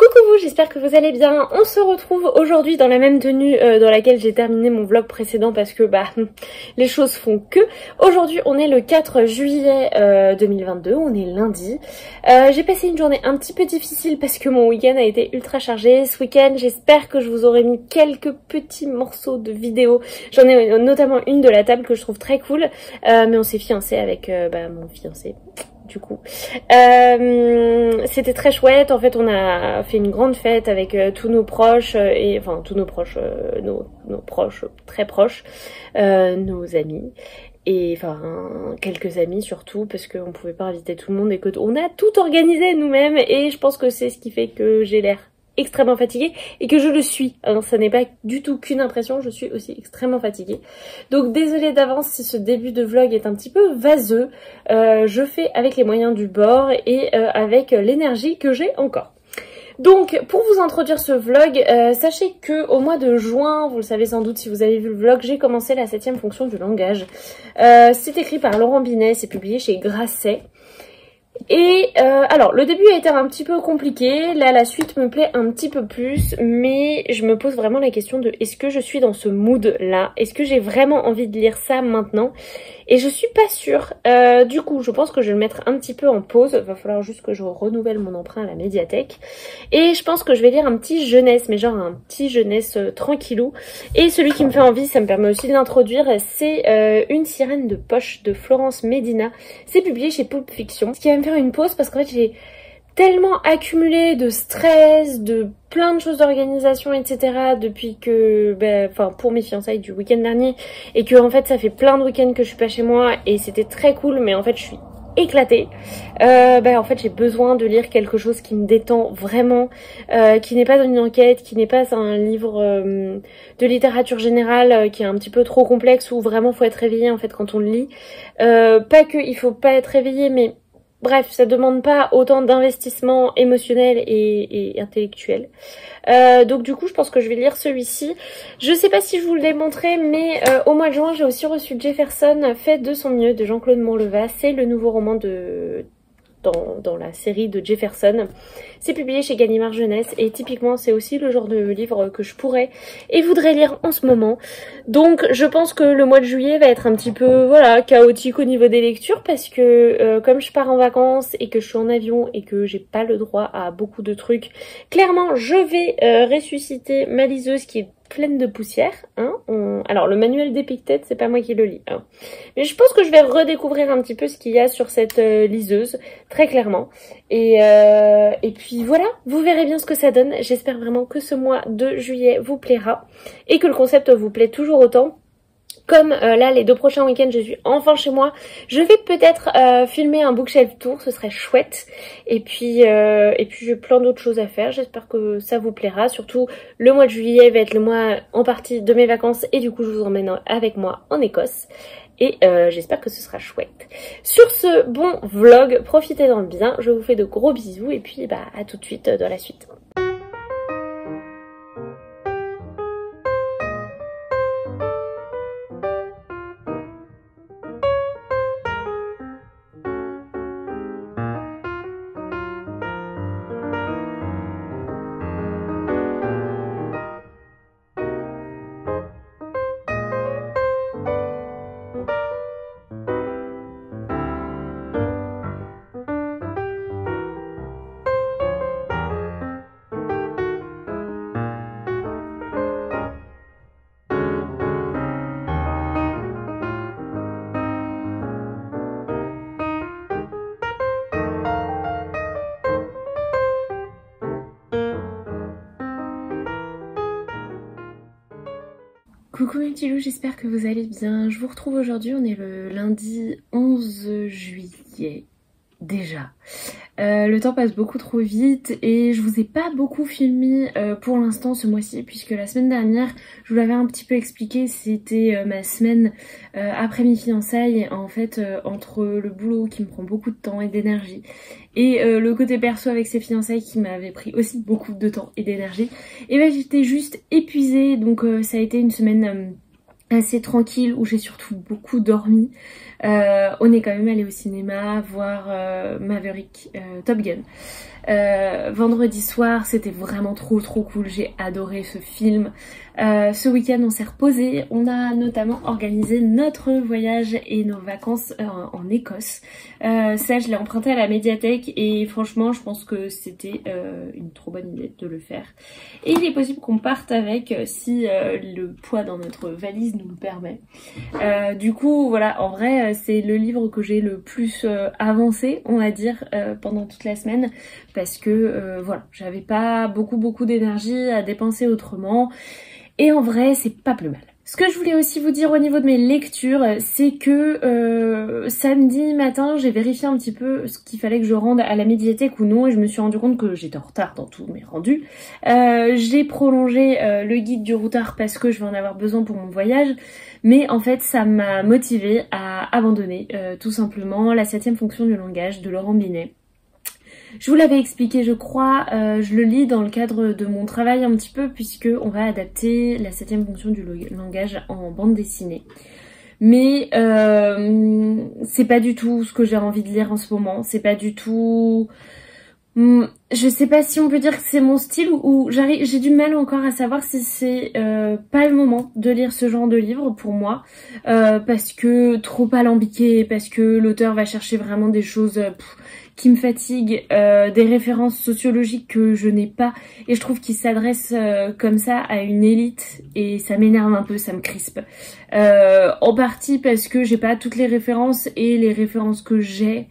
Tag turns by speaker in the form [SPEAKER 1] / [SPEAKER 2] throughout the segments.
[SPEAKER 1] Coucou vous, j'espère que vous allez bien. On se retrouve aujourd'hui dans la même tenue dans laquelle j'ai terminé mon vlog précédent parce que les choses font que. Aujourd'hui on est le 4 juillet 2022, on est lundi. J'ai passé une journée un petit peu difficile parce que mon week-end a été ultra chargé. Ce week-end j'espère que je vous aurai mis quelques petits morceaux de vidéos. J'en ai notamment une de la table que je trouve très cool. Mais on s'est fiancé avec mon fiancé. Du coup, c'était très chouette. En fait, on a fait une grande fête avec tous nos proches et enfin tous nos proches, nos proches très proches, nos amis et enfin quelques amis surtout parce qu'on pouvait pas inviter tout le monde et que on a tout organisé nous-mêmes. Et je pense que c'est ce qui fait que j'ai l'air extrêmement fatiguée et que je le suis. Alors, ça n'est pas du tout qu'une impression, je suis aussi extrêmement fatiguée. Donc désolée d'avance si ce début de vlog est un petit peu vaseux. Je fais avec les moyens du bord et avec l'énergie que j'ai encore. Donc pour vous introduire ce vlog, sachez que au mois de juin, vous le savez sans doute si vous avez vu le vlog, j'ai commencé la 7e fonction du langage. C'est écrit par Laurent Binet, c'est publié chez Grasset. Et alors le début a été un petit peu compliqué, là la suite me plaît un petit peu plus, mais je me pose vraiment la question de est-ce que je suis dans ce mood là, est-ce que j'ai vraiment envie de lire ça maintenant? Et je suis pas sûre, du coup je pense que je vais le mettre un petit peu en pause, va falloir juste que je renouvelle mon emprunt à la médiathèque. Et je pense que je vais lire un petit jeunesse, mais genre un petit jeunesse tranquillou. Et celui qui me fait envie, ça me permet aussi de l'introduire, c'est Une sirène de poche de Florence Medina. C'est publié chez Pulp Fiction. Ce qui va me faire une pause parce qu'en fait j'ai tellement accumulé de stress, de plein de choses d'organisation, etc. depuis que, pour mes fiançailles du week-end dernier, et que en fait ça fait plein de week-ends que je suis pas chez moi et c'était très cool, mais en fait je suis éclatée. En fait j'ai besoin de lire quelque chose qui me détend vraiment, qui n'est pas une enquête, qui n'est pas un livre de littérature générale qui est un petit peu trop complexe où vraiment faut être réveillé en fait quand on le lit. Pas que il faut pas être réveillé, mais bref, ça demande pas autant d'investissement émotionnel et intellectuel. Donc du coup, je pense que je vais lire celui-ci. Je sais pas si je vous l'ai montré, mais au mois de juin, j'ai aussi reçu Jefferson, fait de son mieux, de Jean-Claude Monleva. C'est le nouveau roman dans la série de Jefferson. C'est publié chez Gallimard Jeunesse et typiquement c'est aussi le genre de livre que je pourrais et voudrais lire en ce moment. Donc je pense que le mois de juillet va être un petit peu chaotique au niveau des lectures parce que comme je pars en vacances et que je suis en avion et que j'ai pas le droit à beaucoup de trucs, clairement je vais ressusciter ma liseuse qui est pleine de poussière, hein. Alors le manuel d'Épictète, c'est pas moi qui le lis, hein. Mais je pense que je vais redécouvrir un petit peu ce qu'il y a sur cette liseuse, très clairement. Et puis voilà, vous verrez bien ce que ça donne. J'espère vraiment que ce mois de juillet vous plaira et que le concept vous plaît toujours autant. Comme là les 2 prochains week-ends je suis enfin chez moi, je vais peut-être filmer un bookshelf tour, ce serait chouette. Et puis j'ai plein d'autres choses à faire, j'espère que ça vous plaira. Surtout le mois de juillet va être le mois en partie de mes vacances et du coup je vous emmène avec moi en Écosse. Et j'espère que ce sera chouette. Sur ce bon vlog, profitez-en bien, je vous fais de gros bisous et puis à tout de suite dans la suite. Coucou mes petits loups, j'espère que vous allez bien. Je vous retrouve aujourd'hui, on est le lundi 11 juillet déjà. Le temps passe beaucoup trop vite et je vous ai pas beaucoup filmé pour l'instant ce mois-ci puisque la semaine dernière, je vous l'avais un petit peu expliqué, c'était ma semaine après mes fiançailles, en fait entre le boulot qui me prend beaucoup de temps et d'énergie et le côté perso avec ses fiançailles qui m'avait pris aussi beaucoup de temps et d'énergie, et j'étais juste épuisée, donc ça a été une semaine assez tranquille où j'ai surtout beaucoup dormi. On est quand même allé au cinéma voir Maverick, Top Gun. Vendredi soir, c'était vraiment trop cool, j'ai adoré ce film. Ce week-end on s'est reposé, on a notamment organisé notre voyage et nos vacances en Écosse. Ça je l'ai emprunté à la médiathèque et franchement je pense que c'était une trop bonne idée de le faire. Et il est possible qu'on parte avec si le poids dans notre valise nous le permet. Du coup voilà, en vrai c'est le livre que j'ai le plus avancé on va dire pendant toute la semaine parce que voilà, j'avais pas beaucoup d'énergie à dépenser autrement. Et en vrai, c'est pas plus mal. Ce que je voulais aussi vous dire au niveau de mes lectures, c'est que samedi matin, j'ai vérifié un petit peu ce qu'il fallait que je rende à la médiathèque ou non, et je me suis rendu compte que j'étais en retard dans tous mes rendus. J'ai prolongé le guide du routard parce que je vais en avoir besoin pour mon voyage, mais en fait, ça m'a motivée à abandonner tout simplement la 7e fonction du langage de Laurent Binet. Je vous l'avais expliqué je crois, je le lis dans le cadre de mon travail un petit peu puisque on va adapter la 7e fonction du langage en bande dessinée. Mais c'est pas du tout ce que j'ai envie de lire en ce moment, c'est pas du tout... Je sais pas si on peut dire que c'est mon style ou j'ai du mal encore à savoir si c'est pas le moment de lire ce genre de livre pour moi parce que trop alambiqué, parce que l'auteur va chercher vraiment des choses qui me fatiguent, des références sociologiques que je n'ai pas et je trouve qu'il s'adresse comme ça à une élite et ça m'énerve un peu, ça me crispe. En partie parce que j'ai pas toutes les références et les références que j'ai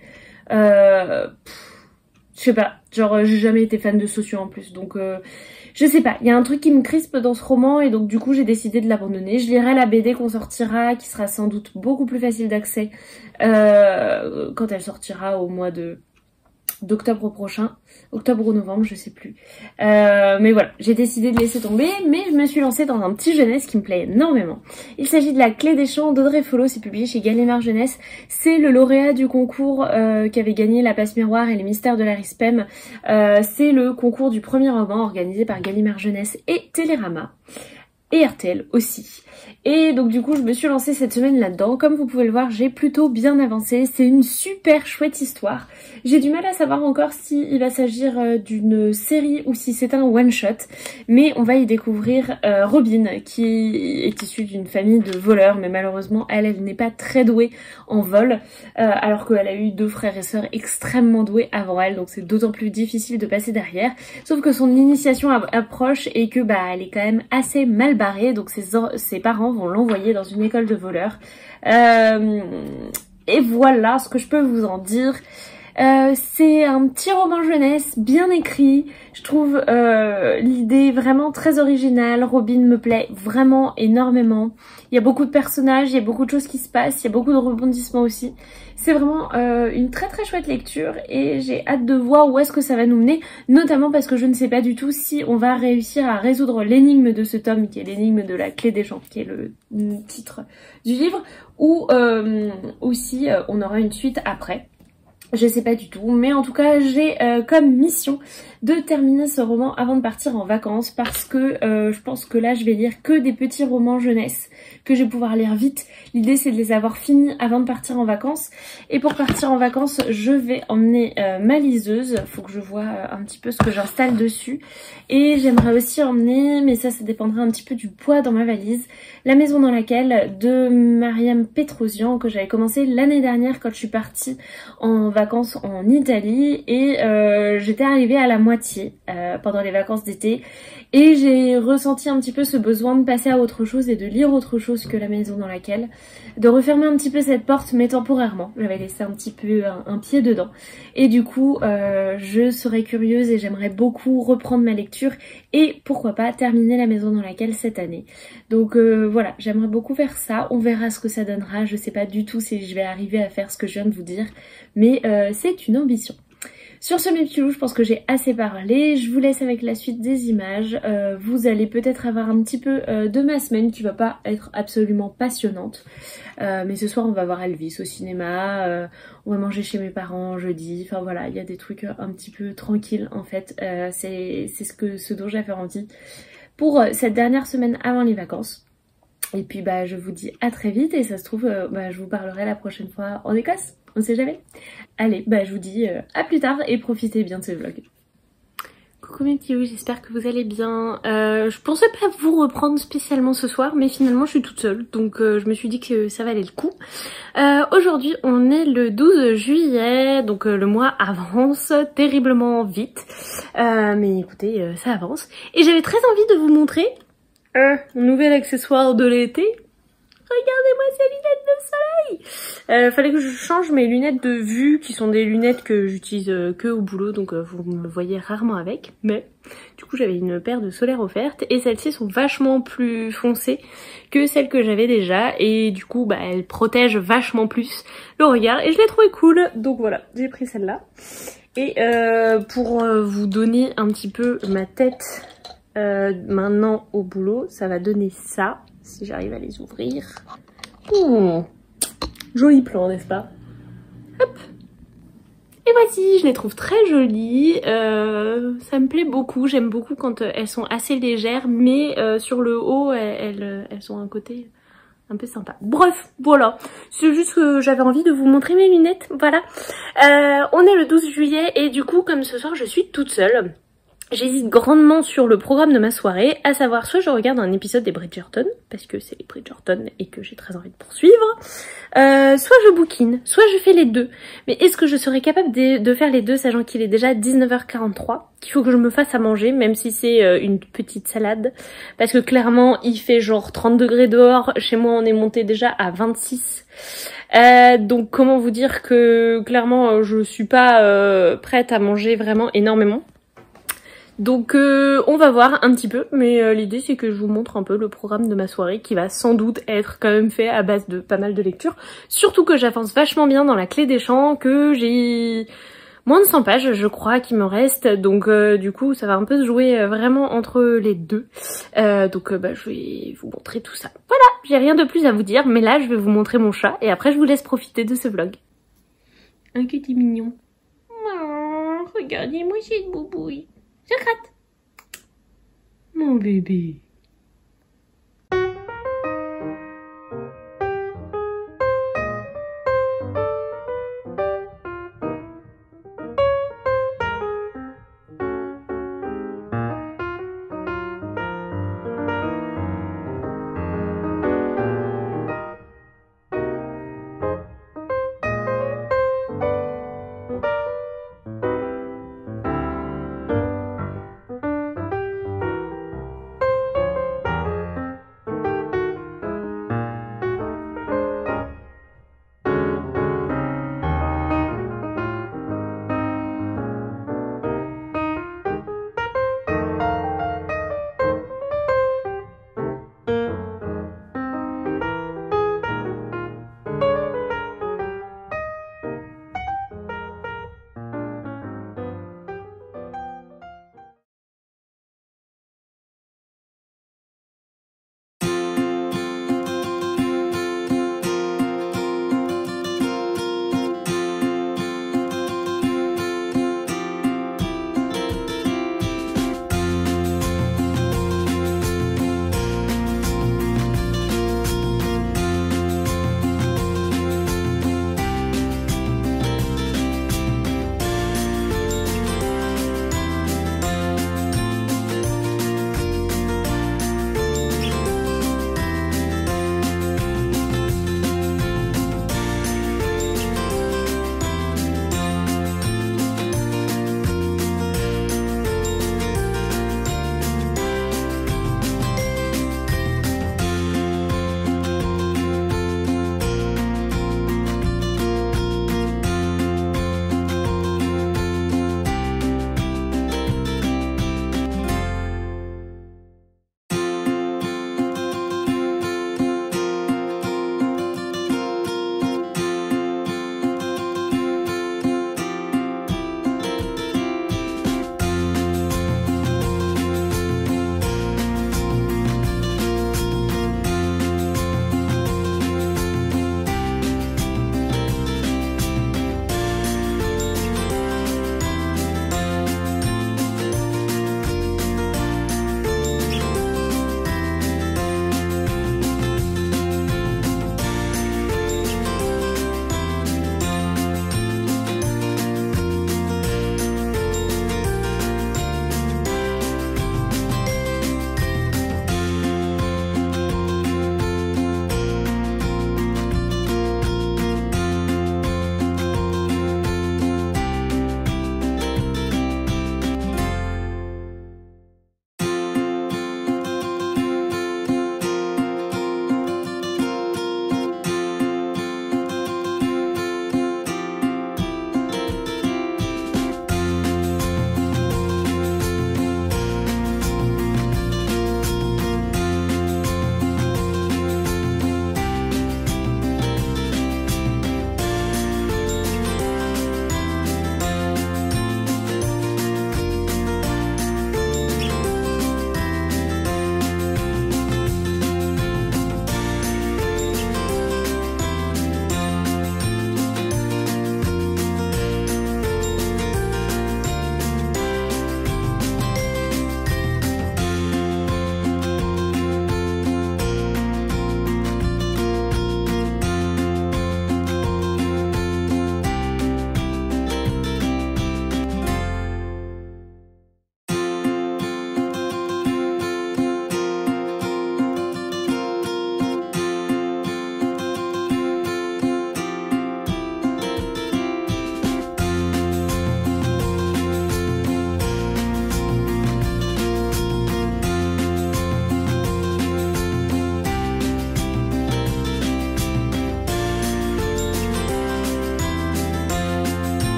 [SPEAKER 1] je sais pas, genre j'ai jamais été fan de sociaux en plus, donc je sais pas, il y a un truc qui me crispe dans ce roman et donc du coup j'ai décidé de l'abandonner. Je lirai la BD qu'on sortira, qui sera sans doute beaucoup plus facile d'accès quand elle sortira au mois d'octobre prochain, octobre ou novembre, je sais plus. Mais voilà, j'ai décidé de laisser tomber, mais je me suis lancée dans un petit jeunesse qui me plaît énormément. Il s'agit de La Clé des Champs d'Audrey Follo, c'est publié chez Gallimard Jeunesse. C'est le lauréat du concours qui avait gagné La Passe Miroir et les Mystères de la Rispem. C'est le concours du premier roman organisé par Gallimard Jeunesse et Télérama. Et RTL aussi. Et donc du coup je me suis lancée cette semaine là-dedans. Comme vous pouvez le voir, j'ai plutôt bien avancé. C'est une super chouette histoire. J'ai du mal à savoir encore s'il va s'agir d'une série ou si c'est un one-shot. Mais on va y découvrir Robin, qui est issue d'une famille de voleurs. Mais malheureusement, elle n'est pas très douée en vol. Alors qu'elle a eu 2 frères et sœurs extrêmement doués avant elle. Donc c'est d'autant plus difficile de passer derrière. Sauf que son initiation approche et que elle est quand même assez mal barrée. Donc ses parents vont l'envoyer dans une école de voleurs. Et voilà ce que je peux vous en dire. C'est un petit roman jeunesse bien écrit. Je trouve l'idée vraiment très originale. Robin me plaît vraiment énormément. Il y a beaucoup de personnages, il y a beaucoup de choses qui se passent, il y a beaucoup de rebondissements aussi. C'est vraiment une très chouette lecture et j'ai hâte de voir où est-ce que ça va nous mener, notamment parce que je ne sais pas du tout si on va réussir à résoudre l'énigme de ce tome, qui est l'énigme de la clé des champs, qui est le titre du livre, ou si on aura une suite après. Je sais pas du tout, mais en tout cas j'ai comme mission de terminer ce roman avant de partir en vacances parce que je pense que là je vais lire que des petits romans jeunesse que je vais pouvoir lire vite. L'idée c'est de les avoir finis avant de partir en vacances et pour partir en vacances je vais emmener ma liseuse, faut que je vois un petit peu ce que j'installe dessus et j'aimerais aussi emmener, mais ça dépendra un petit peu du poids dans ma valise, La maison dans laquelle de Mariam Petrosian que j'avais commencé l'année dernière quand je suis partie en vacances en Italie et j'étais arrivée à la moitié pendant les vacances d'été et j'ai ressenti un petit peu ce besoin de passer à autre chose et de lire autre chose que La maison dans laquelle, de refermer un petit peu cette porte mais temporairement, j'avais laissé un petit peu un pied dedans et du coup je serais curieuse et j'aimerais beaucoup reprendre ma lecture et pourquoi pas terminer La maison dans laquelle cette année. Donc voilà, j'aimerais beaucoup faire ça, on verra ce que ça donnera, je sais pas du tout si je vais arriver à faire ce que je viens de vous dire, mais c'est une ambition. Sur ce mes petits loups, je pense que j'ai assez parlé, je vous laisse avec la suite des images, vous allez peut-être avoir un petit peu de ma semaine qui va pas être absolument passionnante, mais ce soir on va voir Elvis au cinéma, on va manger chez mes parents jeudi, enfin voilà, il y a des trucs un petit peu tranquilles en fait, c'est ce dont j'avais envie pour cette dernière semaine avant les vacances. Et puis bah je vous dis à très vite et ça se trouve je vous parlerai la prochaine fois en Écosse, on sait jamais. Allez, bah je vous dis à plus tard et profitez bien de ce vlog. Coucou mes petits, j'espère que vous allez bien. Je pensais pas vous reprendre spécialement ce soir, mais finalement je suis toute seule, donc je me suis dit que ça valait le coup. Aujourd'hui on est le 12 juillet, donc le mois avance terriblement vite. Mais écoutez, ça avance. Et j'avais très envie de vous montrer un nouvel accessoire de l'été. Regardez-moi ces lunettes de soleil. Fallait que je change mes lunettes de vue, qui sont des lunettes que j'utilise que au boulot, donc vous me voyez rarement avec. Mais du coup j'avais une paire de solaires offertes et celles-ci sont vachement plus foncées que celles que j'avais déjà. Et du coup bah elles protègent vachement plus le regard et je l'ai trouvé cool. Donc voilà, j'ai pris celle-là. Et pour vous donner un petit peu ma tête maintenant au boulot, ça va donner ça. Si j'arrive à les ouvrir. Joli plan, n'est-ce pas? Hop. Et voici, je les trouve très jolies. Ça me plaît beaucoup. J'aime beaucoup quand elles sont assez légères, mais sur le haut, elles ont un côté un peu sympa. Bref, voilà. C'est juste que j'avais envie de vous montrer mes lunettes. Voilà. On est le 12 juillet et du coup, comme ce soir, je suis toute seule. J'hésite grandement sur le programme de ma soirée, à savoir soit je regarde un épisode des Bridgerton, parce que c'est les Bridgerton et que j'ai très envie de poursuivre, soit je bouquine, soit je fais les deux. Mais est-ce que je serais capable de faire les deux, sachant qu'il est déjà 19h43, qu'il faut que je me fasse à manger, même si c'est une petite salade, parce que clairement il fait genre 30 degrés dehors, chez moi on est monté déjà à 26. Donc comment vous dire que clairement je suis pas prête à manger vraiment énormément. Donc on va voir un petit peu, mais l'idée c'est que je vous montre un peu le programme de ma soirée qui va sans doute être quand même fait à base de pas mal de lectures. Surtout que j'avance vachement bien dans la clé des champs, que j'ai moins de 100 pages je crois qu'il me reste, donc du coup ça va un peu se jouer vraiment entre les deux. Donc je vais vous montrer tout ça. Voilà, j'ai rien de plus à vous dire, mais là je vais vous montrer mon chat et après je vous laisse profiter de ce vlog. Un petit mignon. Oh, regardez-moi cette boubouille. Je gratte. Mon bébé.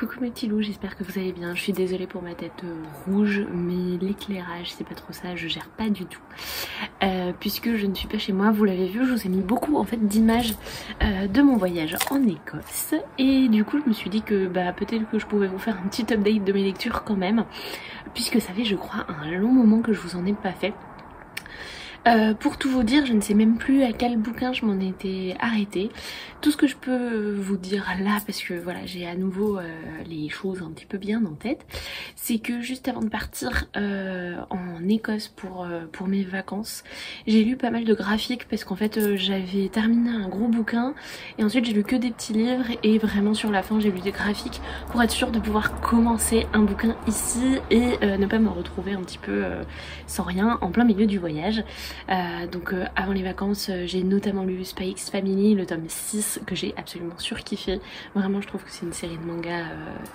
[SPEAKER 1] Coucou mes petits loups, j'espère que vous allez bien. Je suis désolée pour ma tête rouge, mais l'éclairage c'est pas trop ça, je gère pas du tout. Puisque je ne suis pas chez moi, vous l'avez vu, je vous ai mis beaucoup en fait d'images de mon voyage en Écosse. Et du coup je me suis dit que peut-être que je pouvais vous faire un petit update de mes lectures quand même. Puisque ça fait je crois un long moment que je vous en ai pas fait. Pour tout vous dire, je ne sais même plus à quel bouquin je m'en étais arrêtée. Tout ce que je peux vous dire là, parce que voilà, j'ai à nouveau les choses un petit peu bien en tête, c'est que juste avant de partir en Écosse pour mes vacances, j'ai lu pas mal de graphiques parce qu'en fait j'avais terminé un gros bouquin et ensuite j'ai lu que des petits livres et vraiment sur la fin j'ai lu des graphiques pour être sûre de pouvoir commencer un bouquin ici et ne pas me retrouver un petit peu sans rien en plein milieu du voyage. Donc avant les vacances j'ai notamment lu Spy X Family, le tome 6 que j'ai absolument surkiffé. Vraiment je trouve que c'est une série de mangas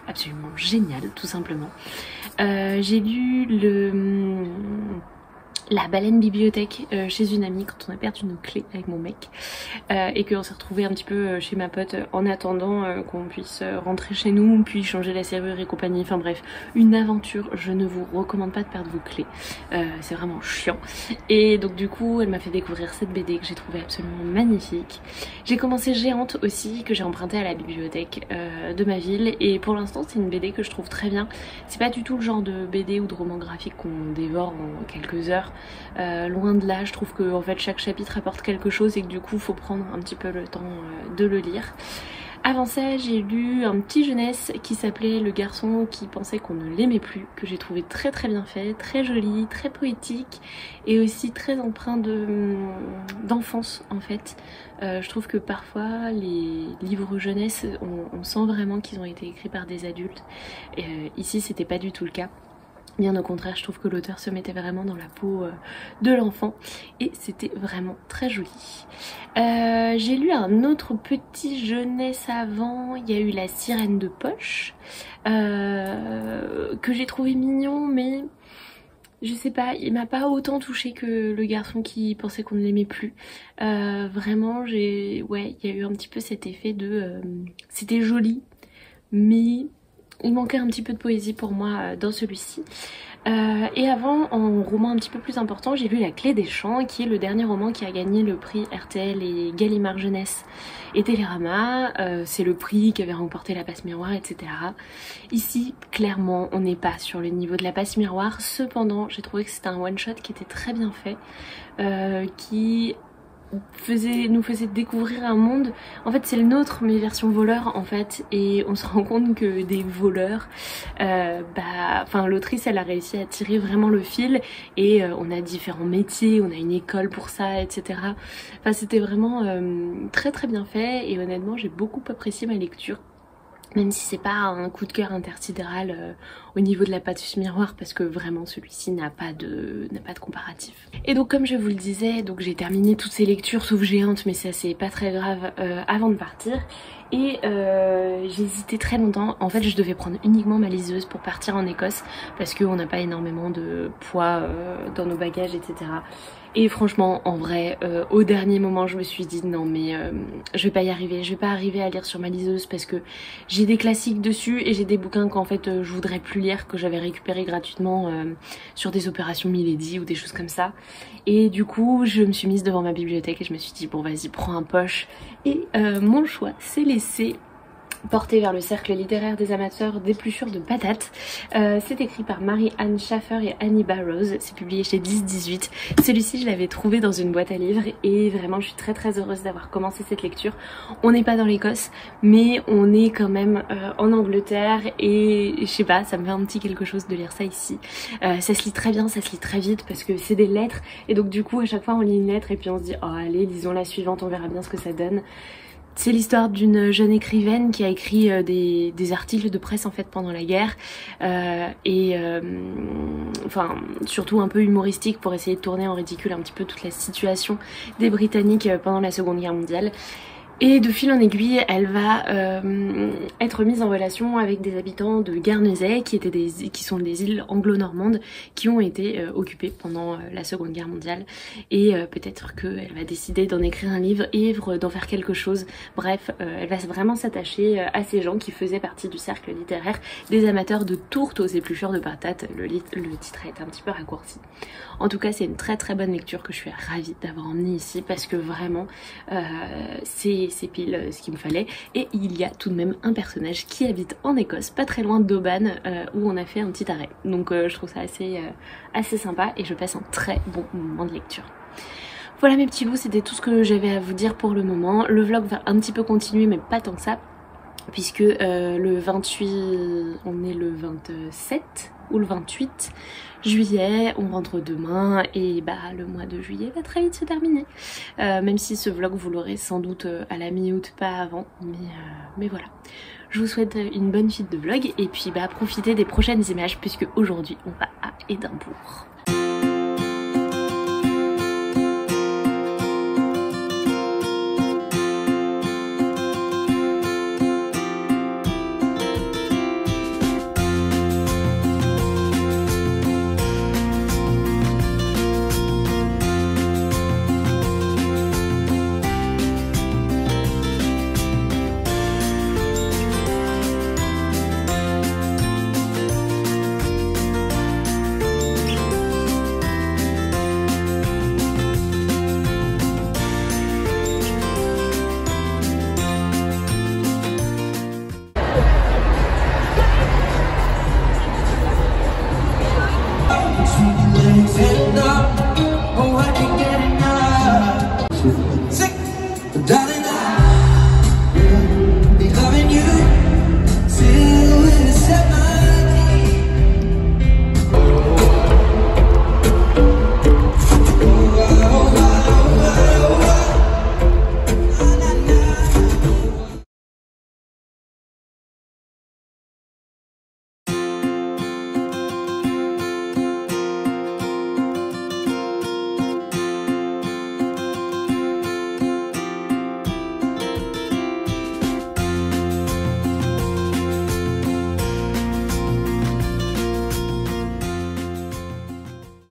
[SPEAKER 1] absolument géniale tout simplement. J'ai lu la baleine bibliothèque chez une amie quand on a perdu nos clés avec mon mec et qu'on s'est retrouvé un petit peu chez ma pote en attendant qu'on puisse rentrer chez nous puis changer la serrure et compagnie, enfin bref une aventure. Je ne vous recommande pas de perdre vos clés, c'est vraiment chiant. Et donc du coup elle m'a fait découvrir cette BD que j'ai trouvé absolument magnifique. J'ai commencé Géante aussi que j'ai emprunté à la bibliothèque de ma ville et pour l'instant c'est une BD que je trouve très bien. C'est pas du tout le genre de BD ou de roman graphique qu'on dévore en quelques heures. Loin de là, je trouve que en fait chaque chapitre apporte quelque chose et que du coup faut prendre un petit peu le temps de le lire. Avant ça j'ai lu un petit jeunesse qui s'appelait Le garçon qui pensait qu'on ne l'aimait plus, que j'ai trouvé très très bien fait, très joli, très poétique et aussi très empreint d'enfance en fait. Je trouve que parfois les livres jeunesse on sent vraiment qu'ils ont été écrits par des adultes. Ici c'était pas du tout le cas. Bien au contraire, je trouve que l'auteur se mettait vraiment dans la peau de l'enfant et c'était vraiment très joli. J'ai lu un autre petit jeunesse avant, il y a eu La sirène de poche que j'ai trouvé mignon mais je sais pas, il m'a pas autant touché que Le garçon qui pensait qu'on ne l'aimait plus. Vraiment, il y a eu un petit peu cet effet de c'était joli mais il manquait un petit peu de poésie pour moi dans celui-ci. Et avant, en roman un petit peu plus important, j'ai lu La clé des champs, qui est le dernier roman qui a gagné le prix RTL et Gallimard Jeunesse et Télérama. C'est le prix qui avait remporté la passe miroir, etc. Ici, clairement, on n'est pas sur le niveau de la passe miroir. Cependant, j'ai trouvé que c'était un one-shot qui était très bien fait, qui nous faisait découvrir un monde. En fait c'est le nôtre mais version voleur en fait, et on se rend compte que des voleurs l'autrice elle a réussi à tirer vraiment le fil et on a différents métiers, on a une école pour ça, etc. Enfin c'était vraiment très très bien fait et honnêtement j'ai beaucoup apprécié ma lecture. Même si c'est pas un coup de cœur intersidéral au niveau de la passe miroir parce que vraiment celui-ci n'a pas de comparatif. Et donc comme je vous le disais, donc j'ai terminé toutes ces lectures sauf Géante mais ça c'est pas très grave avant de partir. Et j'ai hésité très longtemps. En fait je devais prendre uniquement ma liseuse pour partir en Écosse parce qu'on n'a pas énormément de poids dans nos bagages, etc. Et franchement en vrai au dernier moment je me suis dit non mais je vais pas y arriver, je vais pas arriver à lire sur ma liseuse parce que j'ai des classiques dessus et j'ai des bouquins qu'en fait je voudrais plus lire, que j'avais récupéré gratuitement sur des opérations Milady ou des choses comme ça. Et du coup je me suis mise devant ma bibliothèque et je me suis dit bon vas-y prends un poche. Et mon choix s'est laissé porté vers le cercle littéraire des amateurs d'épluchures de patates. C'est écrit par Marie-Anne Schaffer et Annie Barrows, c'est publié chez 10-18. Celui-ci je l'avais trouvé dans une boîte à livres et vraiment je suis très très heureuse d'avoir commencé cette lecture. On n'est pas dans l'Écosse mais on est quand même en Angleterre et je sais pas, ça me fait un petit quelque chose de lire ça ici. Ça se lit très bien, ça se lit très vite parce que c'est des lettres et donc du coup à chaque fois on lit une lettre et puis on se dit oh allez lisons la suivante, on verra bien ce que ça donne. C'est l'histoire d'une jeune écrivaine qui a écrit des articles de presse en fait pendant la guerre enfin surtout un peu humoristique pour essayer de tourner en ridicule un petit peu toute la situation des Britanniques pendant la Seconde Guerre mondiale. Et de fil en aiguille, elle va être mise en relation avec des habitants de Guernesey, qui sont des îles anglo-normandes qui ont été occupées pendant la Seconde Guerre mondiale. Et peut-être qu'elle va décider d'en écrire un livre, d'en faire quelque chose. Bref, elle va vraiment s'attacher à ces gens qui faisaient partie du cercle littéraire des amateurs de tourtes aux épluchures de patates. Le titre a été un petit peu raccourci. En tout cas, c'est une très très bonne lecture que je suis ravie d'avoir emmenée ici parce que vraiment, c'est pile ce qu'il me fallait. Et il y a tout de même un personnage qui habite en Écosse, pas très loin d'Oban, où on a fait un petit arrêt. Donc je trouve ça assez sympa et je passe un très bon moment de lecture. Voilà mes petits bouts, c'était tout ce que j'avais à vous dire pour le moment. Le vlog va un petit peu continuer, mais pas tant que ça, puisque le 28, on est le 27 ou le 28 juillet, on rentre demain et bah le mois de juillet va très vite se terminer. Même si ce vlog vous l'aurez sans doute à la mi-août, pas avant, mais voilà. Je vous souhaite une bonne suite de vlog et puis bah profitez des prochaines images puisque aujourd'hui on va à Édimbourg.